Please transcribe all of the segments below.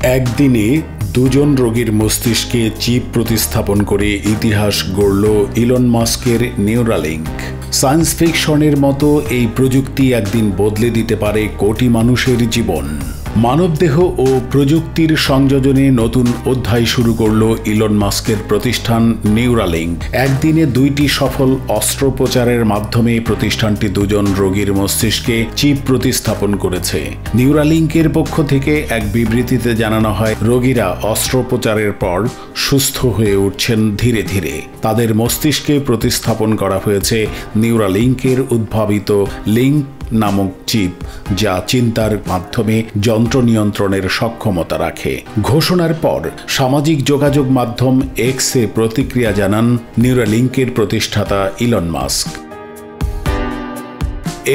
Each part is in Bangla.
একদিনে দুজন রোগীর মস্তিষ্কে চিপ প্রতিস্থাপন করে ইতিহাস গড়ল ইলন মাস্কের নিউরালিঙ্ক। সায়েন্স ফিকশনের মতো এই প্রযুক্তি একদিন বদলে দিতে পারে কোটি মানুষের জীবন। মানবদেহ ও প্রযুক্তির সংযোজনে নতুন অধ্যায় শুরু করল ইলন মাস্কের প্রতিষ্ঠান নিউরালিঙ্ক। একদিনে দুইটি সফল অস্ত্রোপচারের মাধ্যমে প্রতিষ্ঠানটি দুজন রোগীর মস্তিষ্কে চিপ প্রতিস্থাপন করেছে। নিউরালিঙ্কের পক্ষ থেকে এক বিবৃতিতে জানানো হয়, রোগীরা অস্ত্রোপচারের পর সুস্থ হয়ে উঠছেন ধীরে ধীরে। তাদের মস্তিষ্কে প্রতিস্থাপন করা হয়েছে নিউরালিঙ্কের উদ্ভাবিত লিঙ্ক নামক চিপ, যা চিন্তার মাধ্যমে যন্ত্র নিয়ন্ত্রণের সক্ষমতা রাখে। ঘোষণার পর সামাজিক যোগাযোগ মাধ্যম এক্সে প্রতিক্রিয়া জানান নিউরালিঙ্কের প্রতিষ্ঠাতা ইলন মাস্ক।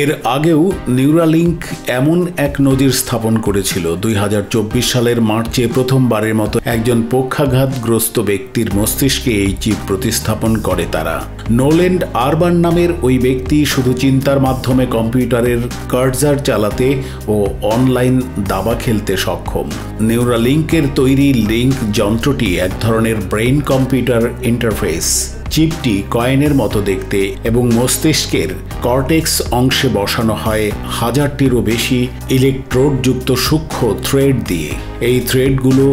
এর আগেও নিউরালিঙ্ক এমন এক নজির স্থাপন করেছিল। 2024 সালের মার্চে প্রথমবারের মতো একজন পক্ষাঘাতগ্রস্ত ব্যক্তির মস্তিষ্কে এই চিপ প্রতিস্থাপন করে তারা। নোল্যান্ড আরবান নামের ওই ব্যক্তি শুধু চিন্তার মাধ্যমে কম্পিউটারের কার্সার চালাতে ও অনলাইন দাবা খেলতে সক্ষম। নিউরালিঙ্কের তৈরি লিঙ্ক যন্ত্রটি এক ধরনের ব্রেইন কম্পিউটার ইন্টারফেস। চিপটি কয়েনের মতো দেখতে এবং মস্তিষ্কের কর্টেক্স অংশে বসানো হয় 1000টিরও বেশি ইলেকট্রোডযুক্ত সূক্ষ্ম থ্রেড দিয়ে। এই থ্রেডগুলো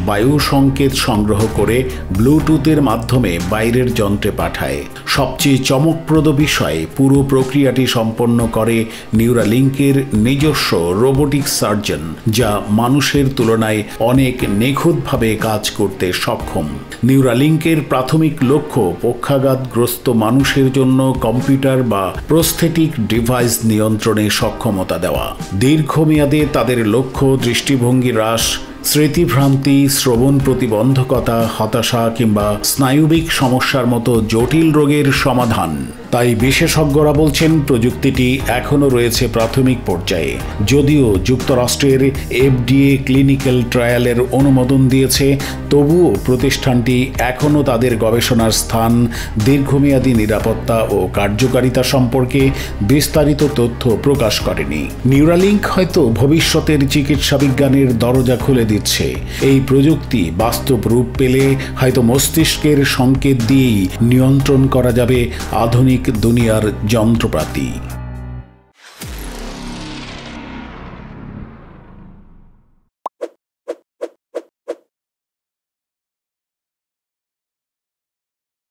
বায়ু সংকেত সংগ্রহ করে ব্লুটুথের মাধ্যমে বাইরের যন্ত্রে পাঠায়। সবচেয়ে চমকপ্রদ বিষয়, পুরো প্রক্রিয়াটি সম্পন্ন করে নিউরালিঙ্কের নিজস্ব রোবোটিক সার্জন, যা মানুষের তুলনায় অনেক নিখুঁতভাবে কাজ করতে সক্ষম। নিউরালিঙ্কের প্রাথমিক লক্ষ্য পক্ষাঘাতগ্রস্ত মানুষের জন্য কম্পিউটার বা প্রস্থেটিক ডিভাইস নিয়ন্ত্রণে সক্ষমতা দেওয়া। দীর্ঘমেয়াদে তাদের লক্ষ্য দৃষ্টিভঙ্গি হ্রাস, স্মৃতিভ্রান্তি, শ্রবণ প্রতিবন্ধকতা, হতাশা কিংবা স্নায়ুবিক সমস্যার মতো জটিল রোগের সমাধান। তাই বিশেষজ্ঞরা বলছেন প্রযুক্তিটি এখনও রয়েছে প্রাথমিক পর্যায়ে। যদিও যুক্তরাষ্ট্রের FDA ক্লিনিক্যাল ট্রায়ালের অনুমোদন দিয়েছে, তবুও প্রতিষ্ঠানটি এখনও তাদের গবেষণার স্থান, দীর্ঘমেয়াদী নিরাপত্তা ও কার্যকারিতা সম্পর্কে বিস্তারিত তথ্য প্রকাশ করেনি। নিউরালিঙ্ক হয়তো ভবিষ্যতের চিকিৎসা বিজ্ঞানের দরজা খুলে দিচ্ছে। এই প্রযুক্তি বাস্তব রূপ পেলে হয়তো মস্তিষ্কের সংকেত দিয়েই নিয়ন্ত্রণ করা যাবে আধুনিক দুনিয়ার যন্ত্রপাতি।